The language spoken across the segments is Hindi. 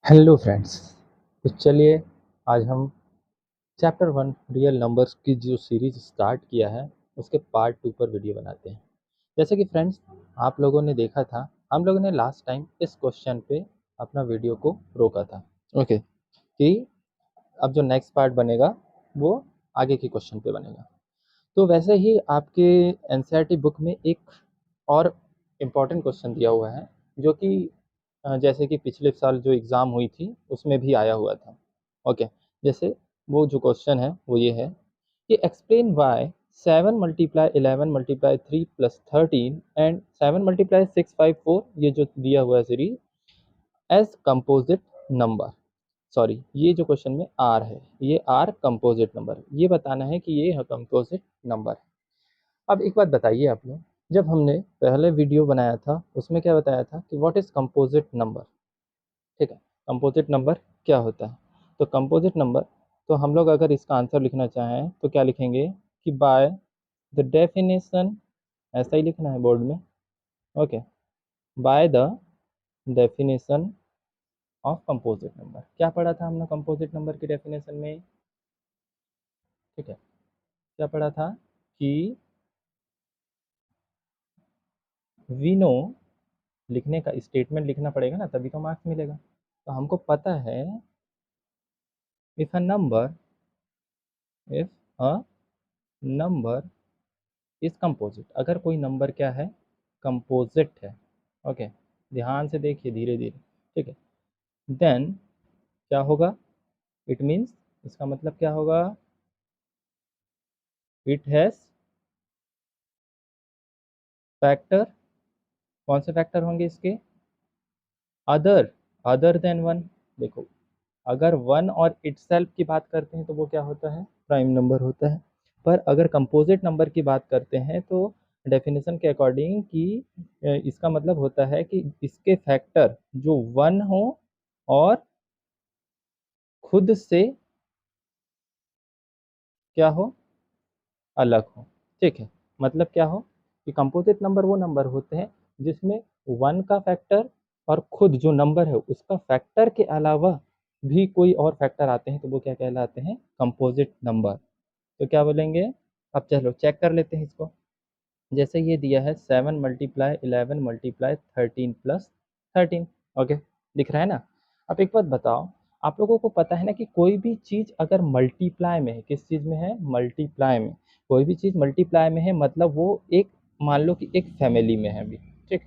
Hello friends. तो चलिए आज हम चैप्टर 1 रियल नंबर्स की जो सीरीज स्टार्ट किया है उसके पार्ट 2 पर वीडियो बनाते हैं। जैसे कि फ्रेंड्स आप लोगों ने देखा था, हम लोगों ने लास्ट टाइम इस क्वेश्चन पे अपना वीडियो को रोका था। ओके, कि अब जो नेक्स्ट पार्ट बनेगा वो आगे के क्वेश्चन पे बनेगा। तो वैसे ही आपके एनसीईआरटी बुक में एक और इम्पॉर्टेंट क्वेश्चन दिया हुआ है जो कि जैसे कि पिछले साल जो एग्ज़ाम हुई थी उसमें भी आया हुआ था। ओके, जैसे वो जो क्वेश्चन है वो ये है कि explain why 7 multiply 11 multiply 3 plus 13 and 7 multiply 654 ये जो दिया हुआ है series as composite number. Sorry, ये जो क्वेश्चन में आर है ये आर कंपोजिट नंबर, ये बताना है कि ये कंपोजिट नंबर है। अब एक बात बताइए आप लोग, जब हमने पहले वीडियो बनाया था उसमें क्या बताया था कि व्हाट इज़ कंपोजिट नंबर। ठीक है, कंपोजिट नंबर क्या होता है। तो कंपोजिट नंबर, तो हम लोग अगर इसका आंसर लिखना चाहें तो क्या लिखेंगे कि बाय द डेफिनेशन, ऐसा ही लिखना है बोर्ड में। Okay, by the definition of composite number. क्या पढ़ा था हमने कंपोजिट नंबर की डेफिनेशन में? ठीक है, क्या पढ़ा था कि वी नो, लिखने का स्टेटमेंट लिखना पड़ेगा ना तभी तो मार्क्स मिलेगा। तो हमको पता है if a number, if a number is composite, अगर कोई नंबर क्या है, कंपोजिट है। ओके, ध्यान से देखिए धीरे धीरे। ठीक है, देन क्या होगा, इट मीन्स, इसका मतलब क्या होगा, इट हैज फैक्टर। कौन से फैक्टर होंगे इसके? Other, other than one. देखो, अगर वन और इटसेल्फ की बात करते हैं तो वो क्या होता है, प्राइम नंबर होता है। पर अगर कंपोजिट नंबर की बात करते हैं तो डेफिनेशन के अकॉर्डिंग कि इसका मतलब होता है कि इसके फैक्टर जो वन हो और खुद से क्या हो, अलग हो। ठीक है, मतलब क्या हो कि कंपोजिट नंबर वो नंबर होते हैं जिसमें वन का फैक्टर और खुद जो नंबर है उसका फैक्टर के अलावा भी कोई और फैक्टर आते हैं तो वो क्या कहलाते हैं, कंपोजिट नंबर। तो क्या बोलेंगे, अब चलो चेक कर लेते हैं इसको। जैसे ये दिया है 7 मल्टीप्लाई 11 मल्टीप्लाई 13 प्लस 13। ओके, दिख रहा है ना। अब एक बात बताओ, आप लोगों को पता है ना कि कोई भी चीज़ अगर मल्टीप्लाई में है, किस चीज़ में है, मल्टीप्लाई में। कोई भी चीज़ मल्टीप्लाई में है मतलब वो एक, मान लो कि एक फैमिली में है अभी। ठीक,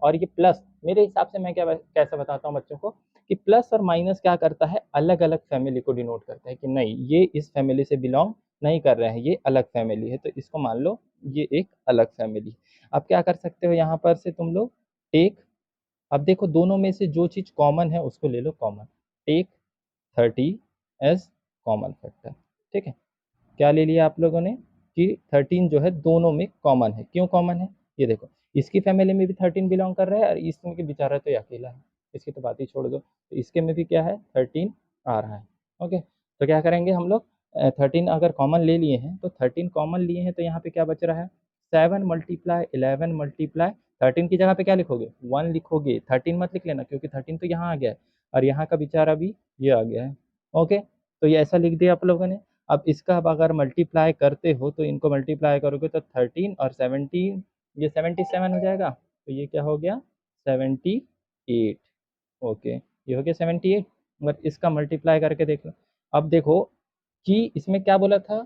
और ये प्लस, मेरे हिसाब से मैं क्या कैसे बताता हूँ बच्चों को कि प्लस और माइनस क्या करता है, अलग अलग फैमिली को डिनोट करता है कि नहीं ये इस फैमिली से बिलोंग नहीं कर रहे हैं, ये अलग फैमिली है, तो इसको मान लो ये एक अलग फैमिली। अब क्या कर सकते हो यहाँ पर से तुम लोग, टेक, अब देखो दोनों में से जो चीज़ कॉमन है उसको ले लो common. Take 30 as common factor. ठीक है, क्या ले लिया आप लोगों ने कि 13 जो है दोनों में कॉमन है। क्यों कॉमन है, ये देखो, इसकी फैमिली में भी 13 बिलोंग कर रहा है और इसमें के बेचारा तो ये अकेला है, इसकी तो बात ही छोड़ दो। तो इसके में भी क्या है, 13 आ रहा है। ओके, तो क्या करेंगे हम लोग, 13 अगर कॉमन ले लिए हैं तो 13 कॉमन लिए हैं तो यहाँ पे क्या बच रहा है, 7 मल्टीप्लाई 11 मल्टीप्लाई 13 की जगह पे क्या लिखोगे, 1 लिखोगे। 13 मत लिख लेना क्योंकि 13 तो यहाँ आ गया है और यहाँ का बेचारा भी ये आ गया है। ओके, तो ये ऐसा लिख दिया आप लोगों ने। अब इसका अब अगर मल्टीप्लाई करते हो तो इनको मल्टीप्लाई करोगे तो 13 और 17, ये 77 हो जाएगा, तो ये क्या हो गया, 78। ओके, ये हो गया 78। मगर इसका मल्टीप्लाई करके देख लो। अब देखो कि इसमें क्या बोला था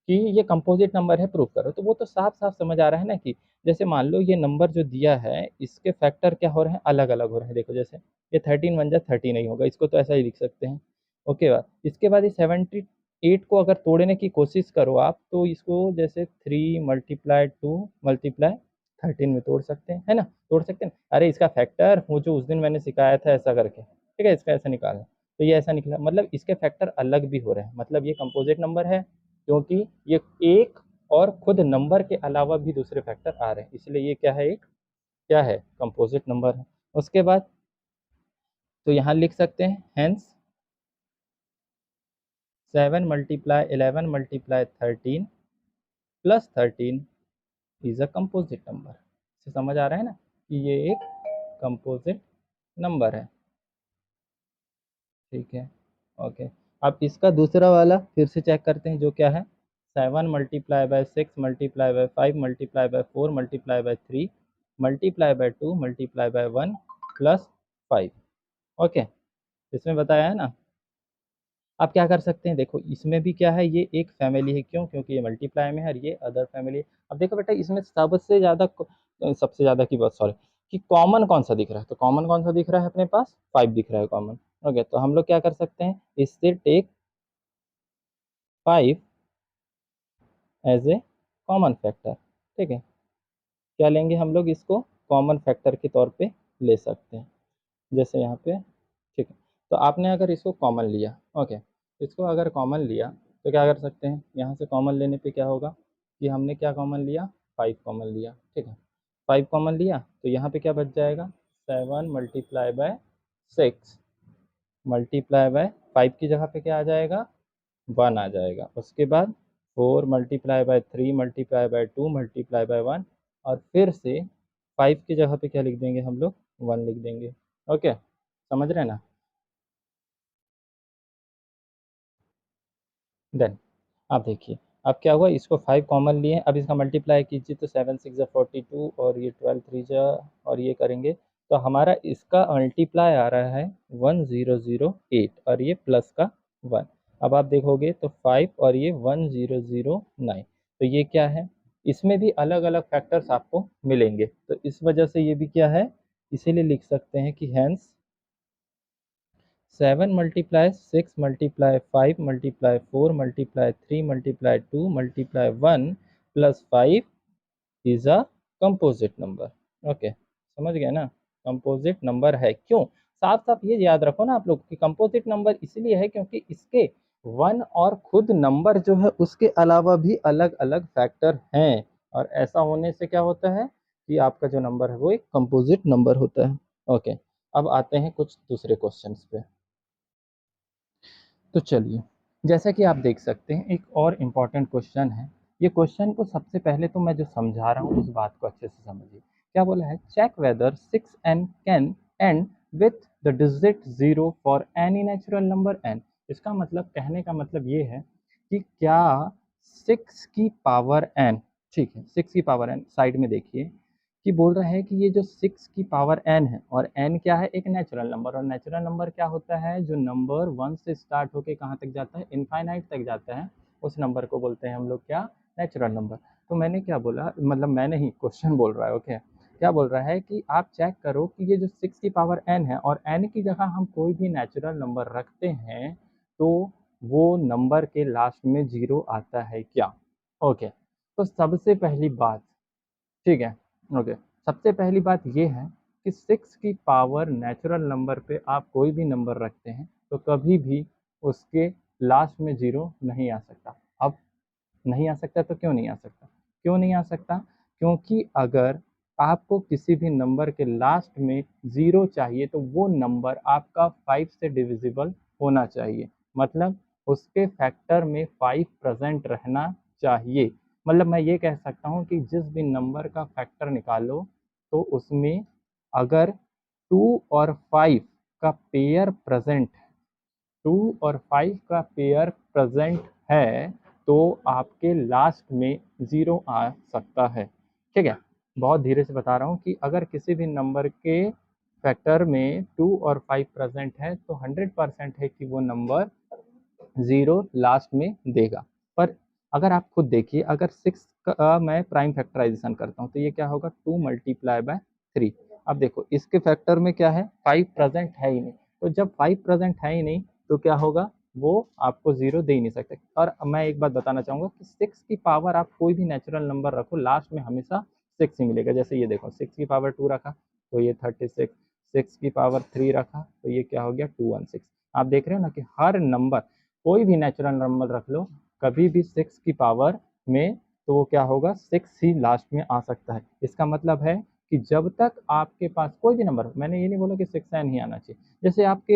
कि ये कंपोजिट नंबर है, प्रूव करो। तो वो तो साफ साफ समझ आ रहा है ना कि जैसे मान लो ये नंबर जो दिया है इसके फैक्टर क्या हो रहे हैं, अलग अलग हो रहे हैं। देखो जैसे ये 13 वन जा 30 नहीं होगा, इसको तो ऐसा ही लिख सकते हैं। ओके, बात इसके बाद ये 78 को अगर तोड़ने की कोशिश करो आप तो इसको जैसे 3 मल्टीप्लाई 2 मल्टीप्लाई 13 में तोड़ सकते हैं, है ना, तोड़ सकते हैं। अरे इसका फैक्टर वो जो उस दिन मैंने सिखाया था ऐसा करके, ठीक है, इसका ऐसा निकालना। तो ये ऐसा निकला, मतलब इसके फैक्टर अलग भी हो रहे हैं, मतलब ये कंपोजिट नंबर है क्योंकि ये एक और खुद नंबर के अलावा भी दूसरे फैक्टर आ रहे हैं, इसलिए ये क्या है, एक क्या है, कंपोजिट नंबर है। उसके बाद तो यहाँ लिख सकते हैं hence 7 multiply 11 multiply 13 plus 13 is a composite number. से समझ आ रहा है ना कि ये एक कंपोजिट नंबर है। ठीक है, ओके। अब इसका दूसरा वाला फिर से चेक करते हैं, जो क्या है 7 multiply by 6 multiply by 5 multiply by 4 multiply by 3 multiply by 2 multiply bye 1 plus 5। Okay, इसमें बताया है ना। आप क्या कर सकते हैं, देखो इसमें भी क्या है, ये एक फैमिली है, क्यों, क्योंकि ये मल्टीप्लाई में है और ये अदर फैमिली है। अब देखो बेटा, इसमें सबसे ज़्यादा की बात, सॉरी, कि कॉमन कौन सा दिख रहा है, तो कॉमन कौन सा दिख रहा है अपने पास, 5 दिख रहा है कॉमन। ओके, तो हम लोग क्या कर सकते हैं, इससे take 5 as a common factor. ठीक है, क्या लेंगे हम लोग, इसको कॉमन फैक्टर के तौर पे ले सकते हैं, जैसे यहाँ पे। ठीक है, तो आपने अगर इसको कॉमन लिया, ओके, इसको अगर कॉमन लिया तो क्या कर सकते हैं, यहाँ से कॉमन लेने पे क्या होगा कि हमने क्या कॉमन लिया, 5 कॉमन लिया। ठीक है, 5 कॉमन लिया तो यहाँ पे क्या बच जाएगा, 7 मल्टीप्लाई बाय 6 मल्टीप्लाई बाय 5 की जगह पे क्या आ जाएगा, 1 आ जाएगा। उसके बाद 4 multiply by 3 multiply by 2 multiply bye 1, और फिर से 5 की जगह पे क्या लिख देंगे हम लोग, 1 लिख देंगे। ओके, समझ रहे हैं ना। देन आप देखिए, अब क्या हुआ, इसको 5 कॉमन लिए, अब इसका मल्टीप्लाई कीजिए तो 7 6 42 और ये 12 3 जा, और ये करेंगे तो हमारा इसका मल्टीप्लाई आ रहा है 1008 और ये प्लस का 1। अब आप देखोगे तो 5 और ये 1009, तो ये क्या है, इसमें भी अलग अलग फैक्टर्स आपको मिलेंगे, तो इस वजह से ये भी क्या है, इसीलिए लिख सकते हैं कि hence 7 multiply 6 multiply 5 multiply 4 multiply 3 multiply 2 multiply 1 plus 5 is a composite number. Okay, समझ गए ना, कंपोजिट नंबर है। क्यों, साफ साफ ये याद रखो ना आप लोग कि कंपोजिट नंबर इसलिए है क्योंकि इसके वन और खुद नंबर जो है उसके अलावा भी अलग अलग फैक्टर हैं, और ऐसा होने से क्या होता है कि आपका जो नंबर है वो एक कंपोजिट नंबर होता है। ओके, अब आते हैं कुछ दूसरे क्वेश्चंस पे। तो चलिए, जैसा कि आप देख सकते हैं एक और इम्पॉर्टेंट क्वेश्चन है। ये क्वेश्चन को सबसे पहले तो मैं जो समझा रहा हूँ उस बात को अच्छे से समझिए। क्या बोला है, check whether 6n can end with the digit 0 for any natural number n। इसका मतलब, कहने का मतलब ये है कि क्या 6 की पावर n, ठीक है 6 की पावर n, साइड में देखिए कि बोल रहा है कि ये जो 6 की पावर n है, और n क्या है, एक नेचुरल नंबर, और नेचुरल नंबर क्या होता है, जो नंबर 1 से स्टार्ट होके कहाँ तक जाता है, इनफाइनाइट तक जाता है, उस नंबर को बोलते हैं हम लोग क्या, नेचुरल नंबर। तो मैंने क्या बोला, मतलब मैंने ही, क्वेश्चन बोल रहा है, ओके, क्या बोल रहा है कि आप चेक करो कि ये जो 6 की पावर n है और n की जगह हम कोई भी नेचुरल नंबर रखते हैं तो वो नंबर के लास्ट में 0 आता है क्या। ओके, तो सबसे पहली बात, ठीक है, ओके, सबसे पहली बात ये है कि 6 की पावर नेचुरल नंबर पे आप कोई भी नंबर रखते हैं तो कभी भी उसके लास्ट में 0 नहीं आ सकता। अब नहीं आ सकता तो क्यों नहीं आ सकता, क्यों नहीं आ सकता, क्योंकि अगर आपको किसी भी नंबर के लास्ट में 0 चाहिए तो वो नंबर आपका 5 से डिविजिबल होना चाहिए, मतलब उसके फैक्टर में 5 प्रेजेंट रहना चाहिए। मतलब मैं ये कह सकता हूँ कि जिस भी नंबर का फैक्टर निकालो तो उसमें अगर 2 और 5 का पेयर प्रेजेंट, 2 और 5 का पेयर प्रेजेंट है तो आपके लास्ट में 0 आ सकता है। ठीक है, बहुत धीरे से बता रहा हूँ कि अगर किसी भी नंबर के फैक्टर में 2 और 5 प्रेजेंट है तो 100% है कि वो नंबर 0 लास्ट में देगा। पर अगर आप खुद देखिए, अगर 6 का मैं प्राइम फैक्टराइजेशन करता हूँ तो ये क्या होगा, 2 मल्टीप्लाई बाय 3। अब देखो इसके फैक्टर में क्या है, 5 प्रेजेंट है ही नहीं, तो जब 5 प्रेजेंट है ही नहीं तो क्या होगा, वो आपको 0 दे ही नहीं सकते। और मैं एक बात बताना चाहूँगा कि 6 की पावर आप कोई भी नेचुरल नंबर रखो लास्ट में हमेशा 6 ही मिलेगा। जैसे ये देखो 6 की पावर 2 रखा तो ये 36, 6 की पावर 3 रखा तो ये क्या हो गया, 216। आप देख रहे हो ना कि हर नंबर, कोई भी नेचुरल नंबर रख लो, कभी भी 6 की पावर में तो वो क्या होगा, 6 ही लास्ट में आ सकता है। इसका मतलब है कि जब तक आपके पास कोई भी नंबर, मैंने ये नहीं बोला कि 6n ही आना चाहिए। जैसे आपके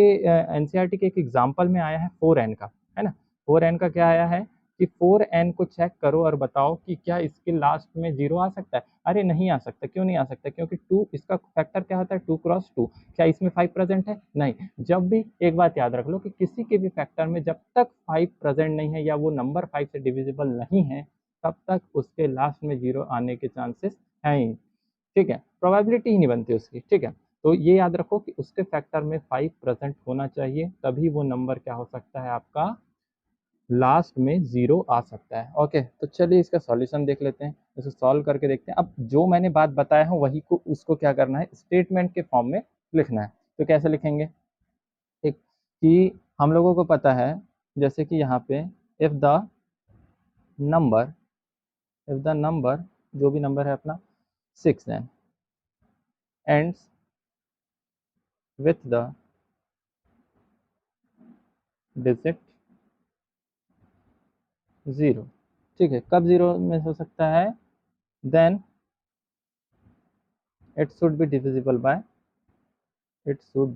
एनसीईआरटी के एक एग्जाम्पल में आया है 4n का, है ना, 4n का क्या आया है कि 4n को चेक करो और बताओ कि क्या इसके लास्ट में 0 आ सकता है। अरे नहीं आ सकता। क्यों नहीं आ सकता? क्योंकि 2 इसका फैक्टर क्या होता है, 2 क्रॉस 2। क्या इसमें 5 प्रेजेंट है? नहीं। जब भी एक बात याद रख लो कि किसी के भी फैक्टर में जब तक 5 प्रेजेंट नहीं है या वो नंबर 5 से डिविजिबल नहीं है, तब तक उसके लास्ट में 0 आने के चांसेस हैं ही। ठीक है, प्रोबेबिलिटी ही नहीं बनती उसकी। ठीक है, तो ये याद रखो कि उसके फैक्टर में 5 प्रेजेंट होना चाहिए, तभी वो नंबर क्या हो सकता है आपका, लास्ट में 0 आ सकता है। ओके, तो चलिए इसका सॉल्यूशन देख लेते हैं, इसको सॉल्व करके देखते हैं। अब जो मैंने बात बताया है वही को उसको क्या करना है, स्टेटमेंट के फॉर्म में लिखना है। तो कैसे लिखेंगे? ठीक, कि हम लोगों को पता है जैसे कि यहाँ पे इफ द नंबर जो भी नंबर है अपना 6 एंड्स विथ द डिजिट 0। ठीक है, कब 0 में हो सकता है? Then it should be divisible by it should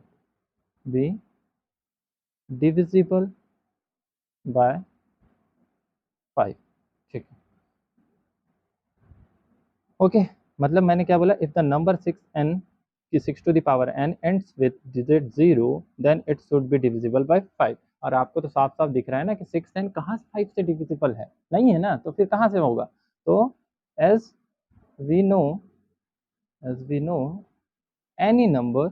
be divisible by 5। ठीक है, ओके। मतलब मैंने क्या बोला, इफ द नंबर 6n की 6 to the power n ends with digit 0 then it should be divisible by 5। और आपको तो साफ साफ दिख रहा है ना कि 6n कहाँ से 5 से डिविजिबल है, नहीं है ना, तो फिर कहाँ से होगा? तो as we know any number,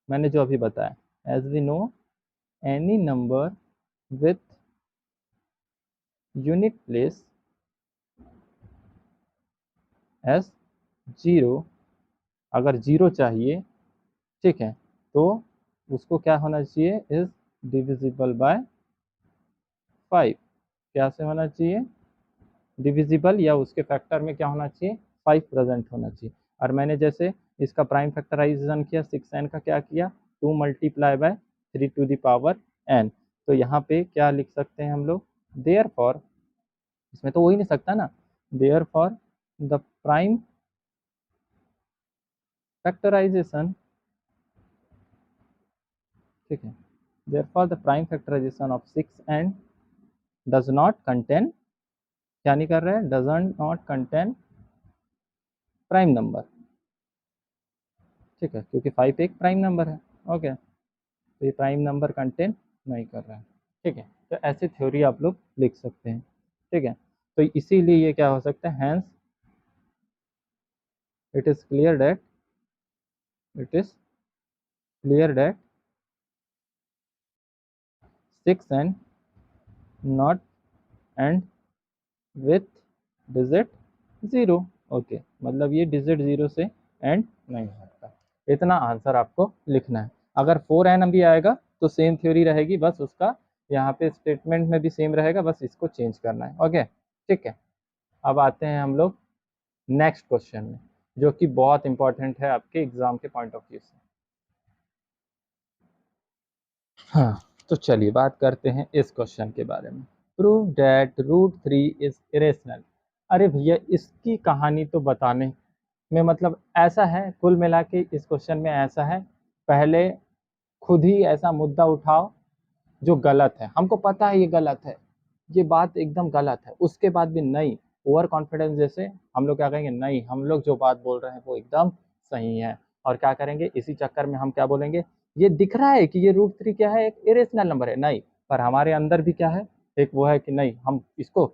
मैंने जो अभी बताया, as we know any number with unit place as 0, अगर 0 चाहिए, ठीक है, तो उसको क्या होना चाहिए, इज डिविजिबल बाय 5। क्या से होना चाहिए? डिविजिबल या उसके फैक्टर में क्या होना चाहिए, 5 प्रेजेंट होना चाहिए। और मैंने जैसे इसका प्राइम फैक्टराइजेशन किया, 6n का क्या किया, 2 multiply by 3 to the power n। तो यहाँ पे क्या लिख सकते हैं हम लोग, देयरफॉर, इसमें तो हो ही नहीं सकता ना, देयरफॉर द प्राइम फैक्टराइजेशन, ठीक है, therefore the prime factorization of 6n does not contain, क्या नहीं कर रहे हैं, does not contain prime number. ठीक है, क्योंकि 5 एक प्राइम नंबर है। ओके, तो ये प्राइम नंबर कंटेन नहीं कर रहा है। ठीक है, तो ऐसी थ्योरी आप लोग लिख सकते हैं। ठीक है, तो इसीलिए ये क्या हो सकता है, hence it is clear that 6n not end with digit 0। Okay, मतलब ये डिजिट 0 से एंड नहीं हो सकता। इतना आंसर आपको लिखना है। अगर 4n भी आएगा तो सेम थ्योरी रहेगी, बस उसका यहाँ पे स्टेटमेंट में भी सेम रहेगा, बस इसको चेंज करना है। ओके, ठीक है। अब आते हैं हम लोग नेक्स्ट क्वेश्चन में, जो कि बहुत इंपॉर्टेंट है आपके एग्जाम के पॉइंट ऑफ व्यू से। हाँ, तो चलिए बात करते हैं इस क्वेश्चन के बारे में। Prove that √3 is irrational. अरे भैया, इसकी कहानी तो बताने में मतलब ऐसा है, कुल मिला के इस क्वेश्चन में ऐसा है, पहले खुद ही ऐसा मुद्दा उठाओ जो गलत है, हमको पता है ये गलत है, ये बात एकदम गलत है, उसके बाद भी नहीं, ओवर कॉन्फिडेंस जैसे हम लोग क्या कहेंगे, नहीं हम लोग जो बात बोल रहे हैं वो एकदम सही है। और क्या करेंगे, इसी चक्कर में हम क्या बोलेंगे, ये दिख रहा है कि ये √3 क्या है, एक इरेशनल नंबर है, नहीं, पर हमारे अंदर भी क्या है, एक वो है कि नहीं, हम इसको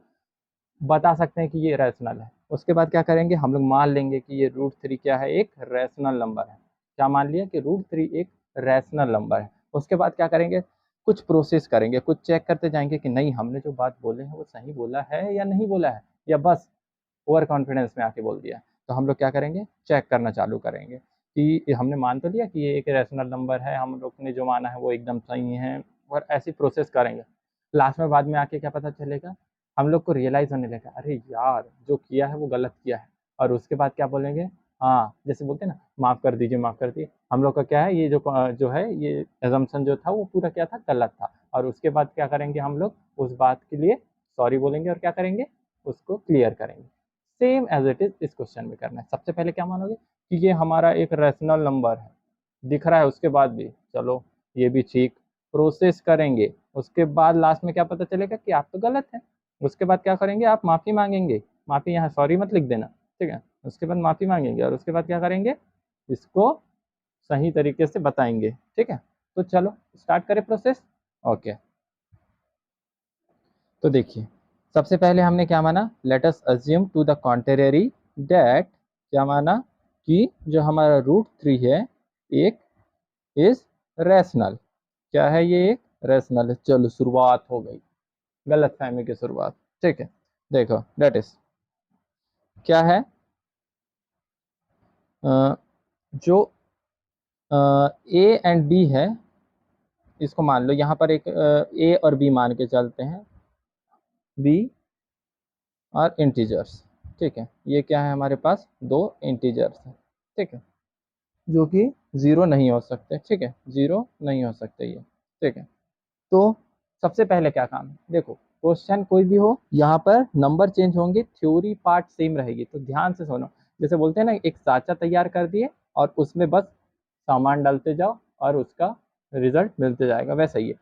बता सकते हैं कि ये रैशनल है। उसके बाद क्या करेंगे, हम लोग मान लेंगे कि ये √3 क्या है, एक रैशनल नंबर है। क्या मान लिया कि √3 एक रैशनल नंबर है। उसके बाद क्या करेंगे, कुछ प्रोसेस करेंगे, कुछ चेक करते जाएंगे कि नहीं हमने जो बात बोले हैं वो सही बोला है या नहीं बोला है, या बस ओवर कॉन्फिडेंस में आके बोल दिया। तो हम लोग क्या करेंगे, चेक करना चालू करेंगे कि हमने मान तो लिया कि ये एक रैशनल नंबर है, हम लोग ने जो माना है वो एकदम सही है, और ऐसी प्रोसेस करेंगे। लास्ट में बाद में आके क्या पता चलेगा, हम लोग को रियलाइज होने लगा, अरे यार जो किया है वो गलत किया है। और उसके बाद क्या बोलेंगे, हाँ जैसे बोलते हैं ना, माफ़ कर दीजिए माफ़ कर दिए, हम लोग का क्या है, ये जो है ये एजम्पशन जो था वो पूरा क्या था, गलत था। और उसके बाद क्या करेंगे, हम लोग उस बात के लिए सॉरी बोलेंगे और क्या करेंगे, उसको क्लियर करेंगे। सेम एज इट इज इस क्वेश्चन में करना है। सबसे पहले क्या मानोगे कि ये हमारा एक रैशनल नंबर है, दिख रहा है, उसके बाद भी चलो ये भी ठीक, प्रोसेस करेंगे। उसके बाद लास्ट में क्या पता चलेगा कि आप तो गलत है, उसके बाद क्या करेंगे, आप माफ़ी मांगेंगे, माफ़ी यहाँ सॉरी मत लिख देना, ठीक है। उसके बाद माफ़ी मांगेंगे और उसके बाद क्या करेंगे, इसको सही तरीके से बताएंगे, ठीक है। तो चलो स्टार्ट करें प्रोसेस। ओके, तो देखिए सबसे पहले हमने क्या माना, let us assume to the contrary that, क्या माना कि जो हमारा रूट 3 है एक इज रैशनल, क्या है ये, एक रैशनल है। चलो शुरुआत हो गई गलत फहमी की शुरुआत, ठीक है। देखो दैट इज क्या है, जो ए एंड बी है, इसको मान लो यहाँ पर एक ए और बी मान के चलते हैं, बी और इंटीजर्स, ठीक है। ये क्या है हमारे पास, दो इंटीजर्स हैं, ठीक है, जो कि जीरो नहीं हो सकते, ठीक है, जीरो नहीं हो सकते ये, ठीक है। तो सबसे पहले क्या काम है, देखो क्वेश्चन कोई भी हो यहाँ पर नंबर चेंज होंगे, थ्योरी पार्ट सेम रहेगी, तो ध्यान से सुनो। जैसे बोलते हैं ना, एक साचा तैयार कर दिए और उसमें बस सामान डालते जाओ और उसका रिजल्ट मिलते जाएगा, वैसा ही है।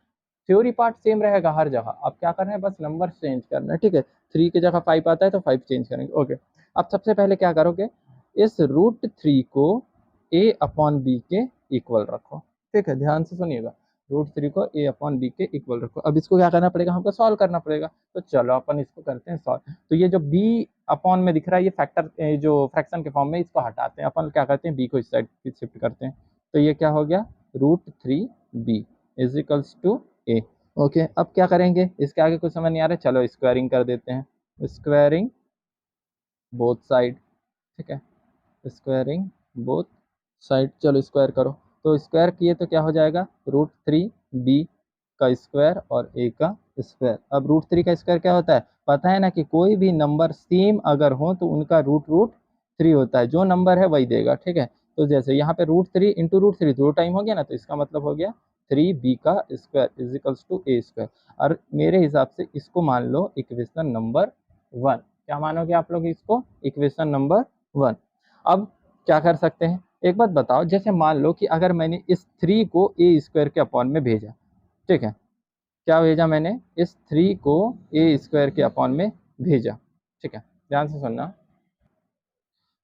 थ्योरी पार्ट सेम रहेगा हर जगह, अब क्या करना है, बस नंबर चेंज करना है, ठीक है। 3 की जगह 5 आता है तो 5 चेंज करेंगे, ओके। अब सबसे पहले क्या करोगे, इस रूट 3 को a अपॉन बी के इक्वल रखो, ठीक है, ध्यान से सुनिएगा। रूट 3 को a अपॉन बी के इक्वल रखो। अब इसको क्या करना पड़ेगा, हमको सॉल्व करना पड़ेगा, तो चलो अपन इसको करते हैं सॉल्व। तो ये जो b अपॉन में दिख रहा है, ये फैक्टर जो फ्रैक्शन के फॉर्म में, इसको हटाते हैं अपन, क्या करते हैं b को इस साइड शिफ्ट करते हैं, तो ये क्या हो गया, root 3b is equals to a, okay. अब क्या करेंगे, इसके आगे कुछ समझ नहीं आ रहा है, चलो स्क्वायरिंग कर देते हैं, स्क्वायरिंग बोथ साइड, ठीक है, स्क्वायरिंग बोथ साइड, चलो स्क्वायर करो। तो स्क्वायर किए तो क्या हो जाएगा, रूट 3b का स्क्वायर और a का स्क्वायर। अब रूट 3 का स्क्वायर क्या होता है, पता है ना, कि कोई भी नंबर सेम अगर हो तो उनका रूट रूट 3 होता है, जो नंबर है वही देगा, ठीक है। तो जैसे यहाँ पे रूट 3 इंटू रूट 3 दो टाइम हो गया ना, तो इसका मतलब हो गया 3b का square is equals to a square. और मेरे हिसाब से इसको मान लो इक्वेशन नंबर 1, क्या मानोगे आप लोग इसको, इक्वेशन नंबर 1। अब क्या कर सकते हैं, एक बात बताओ, जैसे मान लो कि अगर मैंने इस 3 को ए स्क्वायर के अपॉन में भेजा, ठीक है, क्या भेजा मैंने, इस 3 को ए स्क्वायर के अपॉन में भेजा, ठीक है, ध्यान से सुनना।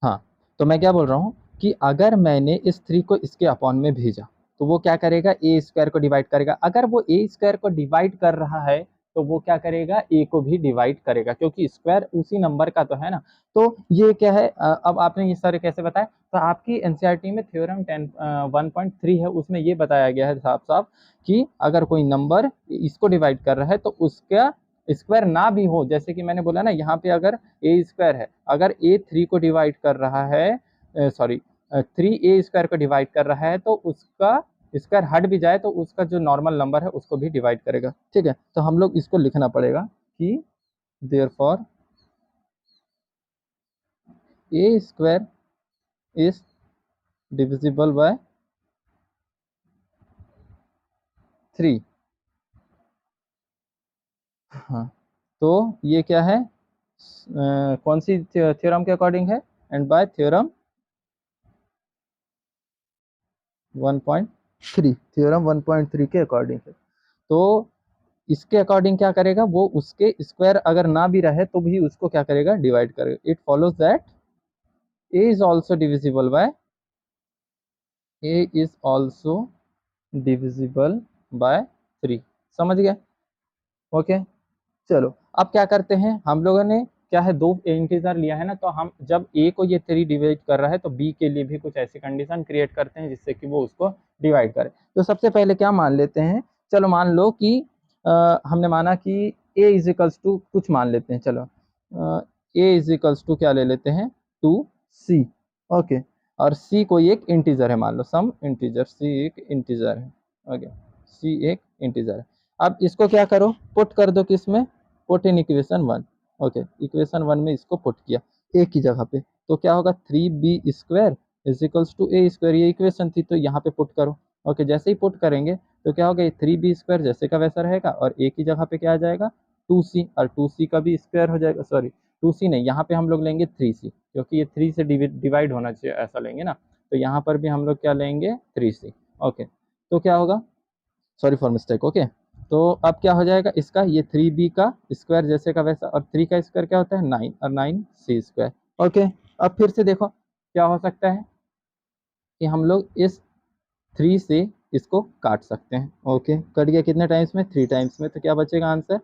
हाँ, तो मैं क्या बोल रहा हूँ कि अगर मैंने इस 3 को इसके अपॉन में भेजा, तो वो क्या करेगा, ए स्क्वायर को डिवाइड करेगा। अगर वो ए स्क्वायर को डिवाइड कर रहा है तो वो क्या करेगा, ए को भी डिवाइड करेगा, क्योंकि स्क्वायर उसी नंबर का तो है ना। तो ये क्या है, अब आपने ये सारे कैसे बताया, तो आपकी एनसीईआरटी में थ्योरम 1.3 है, उसमें ये बताया गया है साफ साफ कि अगर कोई नंबर इसको डिवाइड कर रहा है तो उसका स्क्वायर ना भी हो, जैसे कि मैंने बोला ना, यहाँ पे अगर ए स्क्वायर है, अगर ए 3 को डिवाइड कर रहा है, सॉरी 3 ए स्क्वायर को डिवाइड कर रहा है, तो उसका स्क्वायर हट भी जाए तो उसका जो नॉर्मल नंबर है उसको भी डिवाइड करेगा, ठीक है। तो हम लोग इसको लिखना पड़ेगा कि therefore A square is divisible by 3। हाँ, तो ये क्या है, कौन सी थ्योरम के अकॉर्डिंग है, एंड बाय थ्योरम 1.3, थ्योरम 1.3 के अकॉर्डिंग है। तो इसके अकॉर्डिंग क्या करेगा, वो उसके स्क्वायर अगर ना भी रहे तो भी उसको क्या करेगा, डिवाइड करेगा। It follows that A is also divisible by, A is also divisible by 3, समझ गए, ओके। चलो अब क्या करते हैं, हम लोगों ने क्या है, दो इंटीजर लिया है ना, तो हम जब ए को ये 3 डिवाइड कर रहा है तो बी के लिए भी कुछ ऐसी कंडीशन क्रिएट करते हैं जिससे कि वो उसको डिवाइड करे। तो सबसे पहले क्या मान लेते हैं, चलो मान लो कि हमने माना कि ए इज इक्वल्स टू कुछ मान लेते हैं, चलो ए इज इक्वल्स टू क्या ले लेते हैं, 2c, ओके। और c कोई एक इंटीजर है, मान लो सम इंटीजर, c एक इंटीजर है, ओके, c एक इंटीजर है। अब इसको क्या करो, पुट कर दो किस में, put in equation 1, okay, equation 1 में इसको पुट किया ए की जगह पे, तो क्या होगा, 3b square is equals to A square, ये इक्वेशन थी तो यहाँ पे पुट करो, ओके। जैसे ही पुट करेंगे तो क्या होगा, ये 3b स्क्वायर जैसे का वैसा रहेगा, और ए की जगह पे क्या आ जाएगा, 2c, और 2c का भी स्क्वायर हो जाएगा, सॉरी 2c नहीं, यहाँ पे हम लोग लेंगे 3c, क्योंकि ये 3 से डिवाइड होना चाहिए, ऐसा लेंगे ना, तो यहाँ पर भी हम लोग क्या लेंगे, 3c, ओके। तो क्या होगा, सॉरी फॉर मिस्टेक, ओके। तो अब क्या हो जाएगा इसका, ये 3b का स्क्वायर जैसे का वैसा, और 3 का स्क्वायर क्या होता है 9, और 9c स्क्वायर। ओके, अब फिर से देखो क्या हो सकता है कि हम लोग इस 3 से इसको काट सकते हैं। ओके, कट गया कितने टाइम्स में, 3 टाइम्स में, तो क्या बचेगा आंसर,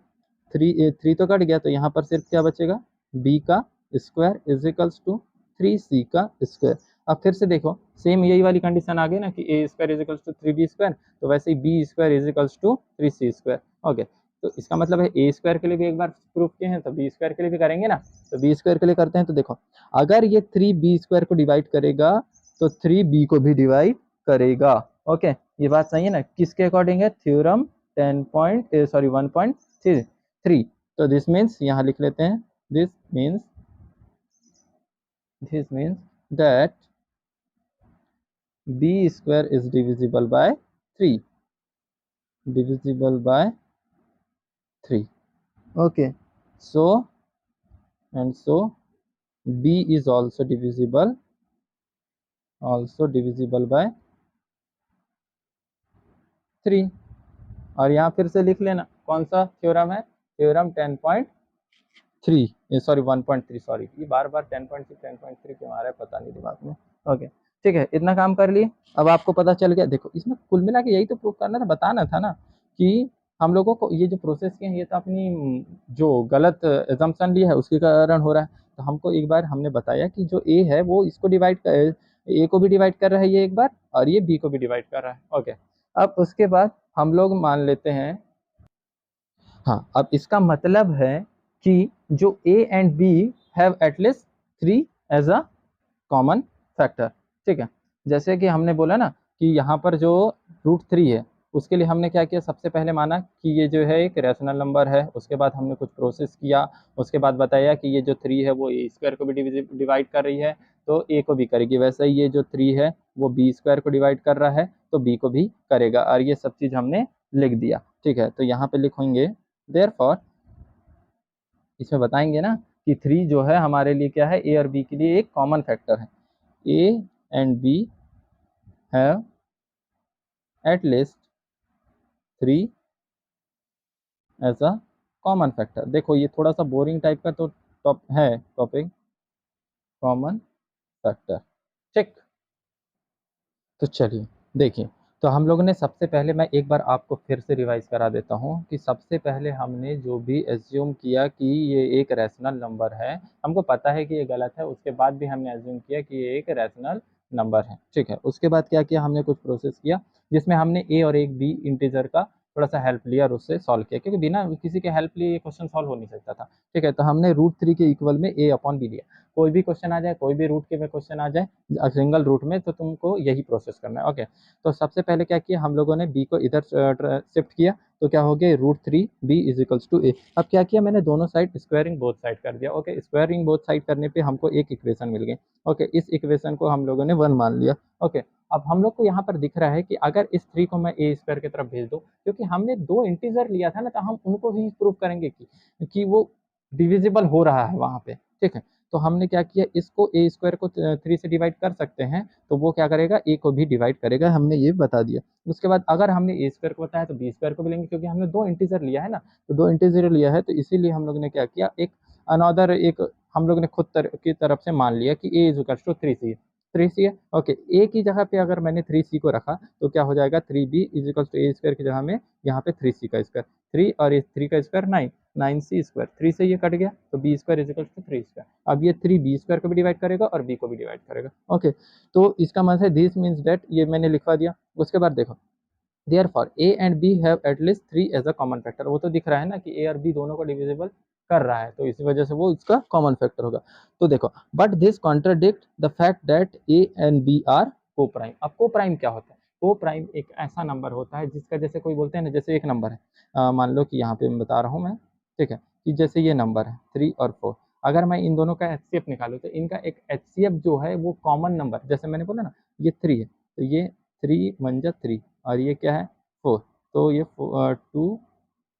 3 तो कट गया, तो यहाँ पर सिर्फ क्या बचेगा, b का square is equals to 3c का स्क्वायर। अब फिर से देखो सेम यही वाली कंडीशन आ गई ना कि a square is equals to 3b square, तो वैसे ही b square is equals to 3c square. Okay, तो इसका मतलब है a स्क्वायर के लिए भी एक बार प्रूफ किए हैं, तो b स्क्वायर के लिए भी करेंगे ना। तो b स्क्वायर के लिए करते हैं, तो देखो अगर ये 3b स्क्वायर को डिवाइड करेगा तो 3b को भी डिवाइड करेगा। ओके, ये बात सही है ना, किसके अकॉर्डिंग है, थ्योरम 1.3। तो दिस मीन्स यहाँ लिख लेते हैं, this means that b square is divisible by 3, divisible by 3। okay, so and so b is also divisible by 3। और यहाँ फिर से लिख लेना कौन सा थ्योरम है, थ्योरम 10.3, सॉरी 1.3, सॉरी ये बार बार 10.3 10.3 क्यों आ रहा है पता नहीं दिमाग में। ओके ठीक है, इतना काम कर लिए, अब आपको पता चल गया। देखो इसमें कुल मिला के यही तो प्रूव करना था, बताना था ना कि हम लोगों को ये जो प्रोसेस किए हैं ये तो अपनी जो गलत एजम्पशन ली है उसके कारण हो रहा है। तो हमको एक बार हमने बताया कि जो ए है वो इसको डिवाइड कर, ए को भी डिवाइड कर रहा है ये एक बार, और ये बी को भी डिवाइड कर रहा है। ओके, अब उसके बाद हम लोग मान लेते हैं, हाँ अब इसका मतलब है कि जो A and B have at least 3 as a common factor. ठीक है, जैसे कि हमने बोला ना कि यहाँ पर जो √3 है उसके लिए हमने क्या किया, सबसे पहले माना कि ये जो है एक रैशनल नंबर है, उसके बाद हमने कुछ प्रोसेस किया, उसके बाद बताया कि ये जो 3 है वो ए स्क्वायर को भी डिवाइड कर रही है तो ए को भी करेगी, वैसे ही ये जो 3 है वो बी स्क्वायर को डिवाइड कर रहा है तो बी को भी करेगा, और ये सब चीज़ हमने लिख दिया। ठीक है, तो यहाँ पे लिखेंगे देयरफॉर, इसमें बताएंगे ना कि 3 जो है हमारे लिए क्या है, ए और बी के लिए एक कॉमन फैक्टर है। A and B have at least 3 as a common factor. देखो ये थोड़ा सा बोरिंग टाइप का तो है टॉपिक, कॉमन फैक्टर। ठीक, तो चलिए देखिए, तो हम लोगों ने सबसे पहले, मैं एक बार आपको फिर से रिवाइज करा देता हूँ कि सबसे पहले हमने जो भी एज्यूम किया कि ये एक रैशनल नंबर है, हमको पता है कि ये गलत है, उसके बाद भी हमने एज्यूम किया कि ये एक रैशनल नंबर है। ठीक है, उसके बाद क्या किया, हमने कुछ प्रोसेस किया जिसमें हमने ए और एक बी इंटीजर का थोड़ा सा हेल्प लिया और उससे सॉल्व किया, क्योंकि बिना किसी के हेल्प लिए ये क्वेश्चन सॉल्व हो नहीं सकता था। ठीक है, तो हमने √3 के इक्वल में ए अपॉन बी लिया, कोई भी क्वेश्चन आ जाए, कोई भी रूट के में क्वेश्चन आ जाए सिंगल रूट में, तो तुमको यही प्रोसेस करना है। ओके, तो सबसे पहले क्या किया हम लोगों ने, बी को इधर शिफ्ट किया, तो क्या हो गया, √3 बी इज इक्वल्स टू ए। अब क्या किया मैंने, दोनों साइड स्क्वायरिंग बोथ साइड कर दिया। ओके, स्क्वायरिंग बोथ साइड करने पे हमको एक इक्वेशन मिल गई। ओके, इस इक्वेशन को हम लोगों ने 1 मान लिया। ओके, अब हम लोग को यहाँ पर दिख रहा है कि अगर इस 3 को मैं ए स्क्वायर की तरफ भेज दूँ, क्योंकि हमने 2 इंटीजर लिया था ना, तो हम उनको ही प्रूव करेंगे कि वो डिविजिबल हो रहा है वहाँ पे। ठीक है, तो हमने क्या किया, इसको ए स्क्वायर को 3 से डिवाइड कर सकते हैं, तो वो क्या करेगा, ए को भी डिवाइड करेगा, हमने ये बता दिया। उसके बाद अगर हमने ए स्क्वायर को बताया तो बी स्क्वायर को भी लेंगे, क्योंकि हमने 2 इंटीजर लिया है ना, तो 2 इंटीजर लिया है, तो इसीलिए हम लोग ने क्या किया, एक अनदर एक हम लोग ने खुद की तरफ से मान लिया कि ए is equal to 3c, 3c है। ओके, ए की जगह पे अगर मैंने 3c को रखा तो क्या हो जाएगा, 3b is equal to A square की जगह में यहाँ पे 3c का स्क्वायर, 3 और 3 का स्क्वायर 9, 9c स्क्वायर, 3 से ये कट गया तो B square is equal to 3 square. अब ये 3 बी स्क्वायर को भी डिवाइड करेगा और बी को भी डिवाइड करेगा। ओके, तो इसका मतलब है दिस मीन्स दैट, ये मैंने लिखवा दिया। उसके बाद देखो, therefore A and B have at least 3 as a common factor, वो तो दिख रहा है ना कि ए और बी दोनों को डिविजिबल कर रहा है, तो इसी वजह से वो इसका कॉमन फैक्टर होगा। तो देखो, but this contradict the fact that A and B are coprime. अब को प्राइम क्या होता है, को प्राइम एक ऐसा नंबर होता है जिसका, जैसे कोई बोलते हैं ना, जैसे एक नंबर है, मान लो कि यहाँ पे मैं बता रहा हूँ मैं, ठीक है, कि जैसे ये नंबर है 3 और 4, अगर मैं इन दोनों का एचसीएफ निकालूँ तो इनका एक एचसीएफ जो है वो कॉमन नंबर, जैसे मैंने बोला ना ये 3 है, तो ये 3 1 जा 3, और ये क्या है 4, तो ये 2,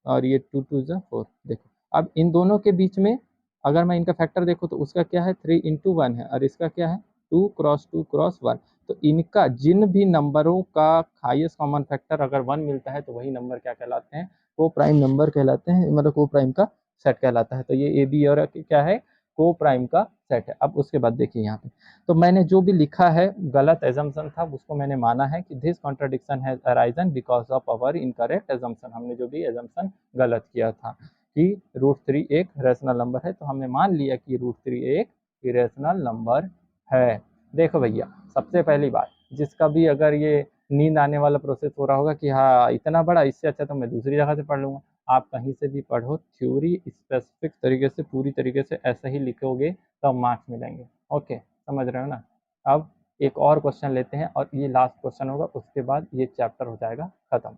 और ये 2 2 जा 4। देखो अब इन दोनों के बीच में अगर मैं इनका फैक्टर देखूँ तो उसका क्या है 3 × 1 है, और इसका क्या है 2 × 2 × 1। तो इनका जिन भी नंबरों का हाईएस्ट कॉमन फैक्टर अगर 1 मिलता है तो वही नंबर क्या कहलाते हैं, को प्राइम नंबर कहलाते हैं, मतलब को प्राइम का सेट कहलाता है। तो ये ए बी और क्या है, को प्राइम का सेट है। अब उसके बाद देखिए यहाँ पे, तो मैंने जो भी लिखा है गलत एजम्पशन था, उसको मैंने माना है कि this contradiction has arisen because of our incorrect assumption. हमने जो भी एजम्पशन गलत किया था कि √3 एक रैशनल नंबर है, तो हमने मान लिया कि √3 एक इरेशनल नंबर है। देखो भैया, सबसे पहली बात, जिसका भी अगर ये नींद आने वाला प्रोसेस हो रहा होगा कि हाँ इतना बड़ा, इससे अच्छा तो मैं दूसरी जगह से पढ़ लूँगा, आप कहीं से भी पढ़ो, थ्योरी स्पेसिफिक तरीके से पूरी तरीके से ऐसा ही लिखोगे तब मार्क्स मिलेंगे। ओके, समझ रहे हो ना। अब एक और क्वेश्चन लेते हैं और ये लास्ट क्वेश्चन होगा, उसके बाद ये चैप्टर हो जाएगा खत्म।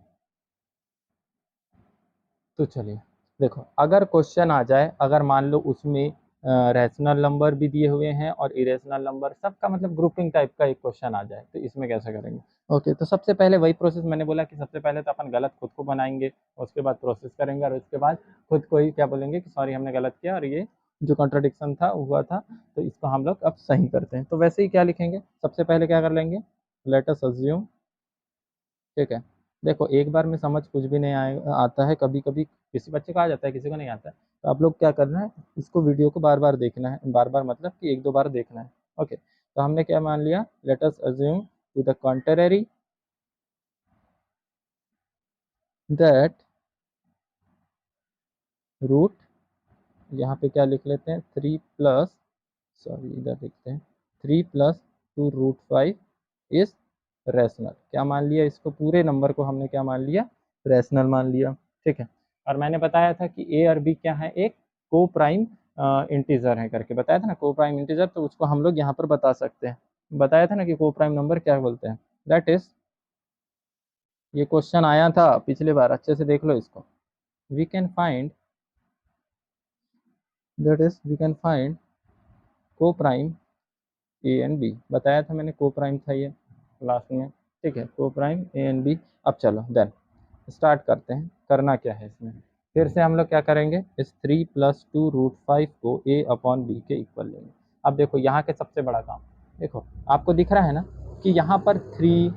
तो चलिए देखो, अगर क्वेश्चन आ जाए, अगर मान लो उसमें रैशनल नंबर भी दिए हुए हैं और इरेशनल नंबर, सबका मतलब ग्रुपिंग टाइप का एक क्वेश्चन आ जाए, तो इसमें कैसे करेंगे। ओके, तो सबसे पहले वही प्रोसेस मैंने बोला कि सबसे पहले तो अपन गलत खुद को बनाएंगे, उसके बाद प्रोसेस करेंगे और उसके बाद खुद को ही क्या बोलेंगे कि सॉरी हमने गलत किया और ये जो कॉन्ट्रडिक्शन था हुआ था, तो इसको हम लोग अब सही करते हैं। तो वैसे ही क्या लिखेंगे, सबसे पहले क्या कर लेंगे, लेट अस अज्यूम, ठीक है। देखो एक बार में समझ कुछ भी नहीं आता है, कभी कभी किसी बच्चे को आ जाता है, किसी को नहीं आता है। तो आप लोग क्या करना है, इसको वीडियो को बार बार देखना है, बार बार मतलब कि एक दो बार देखना है। ओके, तो हमने क्या मान लिया, let us assume to the contrary that root, यहाँ पे क्या लिख लेते हैं, 3 प्लस, सॉरी इधर लिखते हैं 3 + 2 √5 इज रैशनल। क्या मान लिया, इसको पूरे नंबर को हमने क्या मान लिया, रैशनल मान लिया, ठीक है। और मैंने बताया था कि ए और बी क्या है, एक को प्राइम इंटीजर है करके बताया था ना, को प्राइम इंटीजर, तो उसको हम लोग यहाँ पर बता सकते हैं। बताया था ना कि को प्राइम नंबर क्या बोलते हैं, दैट इज, ये क्वेश्चन आया था पिछले बार, अच्छे से देख लो इसको। We can find, that is we can find coprime A and B, बताया था मैंने, को प्राइम था ये लास्ट में, ठीक है, को प्राइम ए एंड बी। अब चलो देन स्टार्ट करते हैं, करना क्या है इसमें, फिर से हम लोग क्या करेंगे, इस 3 + 2 √5 को ए अपॉन बी के इक्वल लेंगे। अब देखो यहाँ के सबसे बड़ा काम, देखो आपको दिख रहा है ना कि यहाँ पर 3,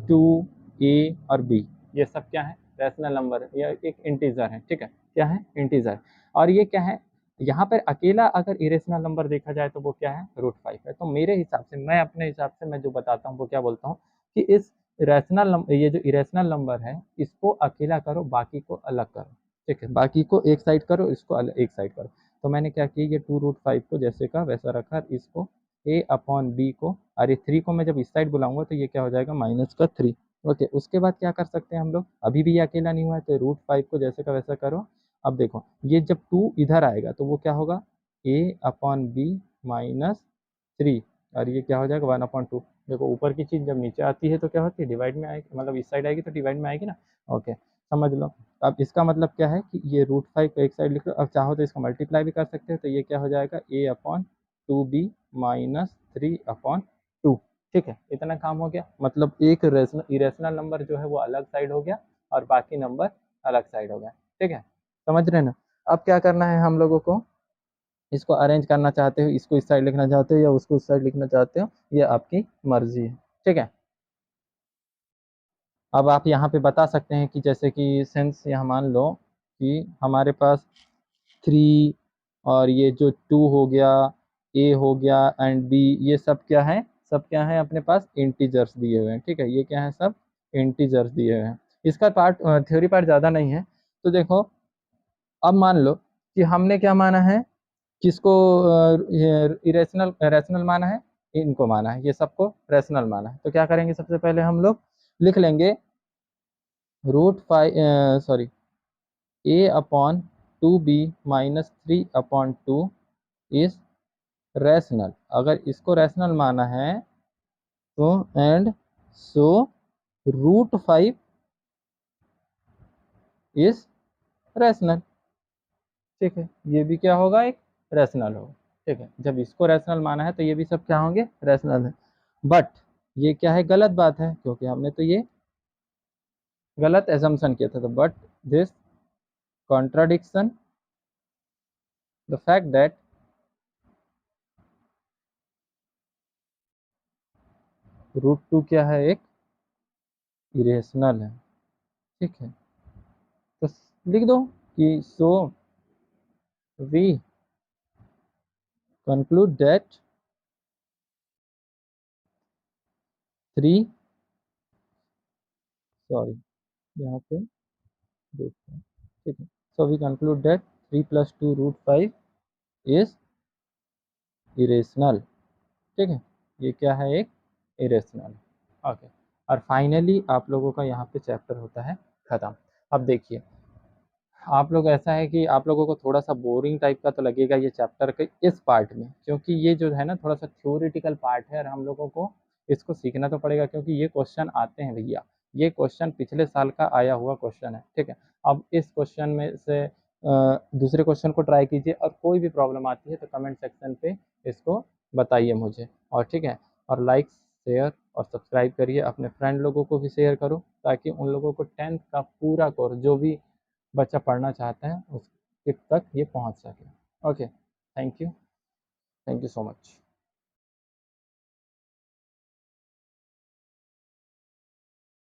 2, ए और बी, ये सब क्या है, रैशनल नंबर, या एक इंटीजर है, ठीक है, क्या है, इंटीजर। और ये क्या है, यहाँ पर अकेला अगर इरेशनल नंबर देखा जाए तो वो क्या है, √5 है। तो मेरे हिसाब से, मैं अपने हिसाब से मैं जो बताता हूँ वो क्या बोलता हूँ कि इस रैशनल, ये जो इरेशनल नंबर है इसको अकेला करो, बाकी को अलग करो, ठीक है, बाकी को एक साइड करो, इसको एक साइड करो। तो मैंने क्या किया, ये 2 √5 को जैसे का वैसा रखा, इसको ए अपॉन बी को, अरे 3 को मैं जब इस साइड बुलाऊंगा तो ये क्या हो जाएगा, -3। ओके, उसके बाद क्या कर सकते हैं हम लोग, अभी भी ये अकेला नहीं हुआ है, तो √5 को जैसे का वैसा करो। अब देखो ये जब 2 इधर आएगा तो वो क्या होगा, ए अपॉन बी -3, और ये क्या हो जाएगा 1/2। देखो ऊपर की चीज़ जब नीचे आती है तो क्या होती है, डिवाइड में आएगी, मतलब इस साइड आएगी तो डिवाइड में आएगी ना। ओके, समझ लो। अब इसका मतलब क्या है कि ये √5 को एक साइड लिख लो, अब चाहो तो इसका मल्टीप्लाई भी कर सकते हो, तो ये क्या हो जाएगा, a/2b -3/2, ठीक है। इतना काम हो गया, मतलब एक इरेशनल नंबर जो है वो अलग साइड हो गया और बाकी नंबर अलग साइड हो गया, ठीक है, समझ रहे हैं ना। अब क्या करना है हम लोगों को, इसको अरेंज करना चाहते हो, इसको इस साइड लिखना चाहते हो या उसको उस साइड लिखना चाहते हो, ये आपकी मर्जी है, ठीक है। अब आप यहाँ पे बता सकते हैं कि जैसे कि सेंस, यहाँ मान लो कि हमारे पास 3 और ये जो 2 हो गया, ए हो गया एंड बी, ये सब क्या है, सब क्या है अपने पास इंटीजर्स दिए हुए हैं, ठीक है, ये क्या है, सब इंटीजर्स दिए हुए हैं। इसका पार्ट, थ्योरी पार्ट ज़्यादा नहीं है। तो देखो अब मान लो कि हमने क्या माना है, किसको इरेशनल रैशनल माना है, इनको माना है, ये सबको रैशनल माना है। तो क्या करेंगे, सबसे पहले हम लोग लिख लेंगे √5, सॉरी, a/2b -3/2 इज रैशनल। अगर इसको रैशनल माना है तो एंड सो √5 इज रैशनल, ठीक है, ये भी क्या होगा, एक रैशनल होगा, ठीक है। जब इसको रैशनल माना है तो ये भी सब क्या होंगे, रैशनल है। बट ये क्या है, गलत बात है, क्योंकि हमने तो ये गलत एजम्पशन किया था। तो but this contradiction the fact that √2 क्या है, एक इरेशनल है, ठीक है। तो लिख दो कि so we conclude that 3 sorry यहाँ पे रूट 5, ठीक है। So we conclude that 3 + 2 √5 is irrational, ठीक है। ये क्या है, एक इरेशनल। ओके, और फाइनली आप लोगों का यहाँ पे चैप्टर होता है ख़त्म। अब देखिए, आप लोग ऐसा है कि आप लोगों को थोड़ा सा बोरिंग टाइप का तो लगेगा ये चैप्टर के इस पार्ट में, क्योंकि ये जो है ना थोड़ा सा थ्योरेटिकल पार्ट है और हम लोगों को इसको सीखना तो पड़ेगा, क्योंकि ये क्वेश्चन आते हैं भैया। ये क्वेश्चन पिछले साल का आया हुआ क्वेश्चन है, ठीक है। अब इस क्वेश्चन में से दूसरे क्वेश्चन को ट्राई कीजिए, और कोई भी प्रॉब्लम आती है तो कमेंट सेक्शन पे इसको बताइए मुझे, और ठीक है। और लाइक, शेयर और सब्सक्राइब करिए, अपने फ्रेंड लोगों को भी शेयर करो, ताकि उन लोगों को 10th का पूरा कोर्स जो भी बच्चा पढ़ना चाहता है उस तक ये पहुंच सके। Okay, thank you so much.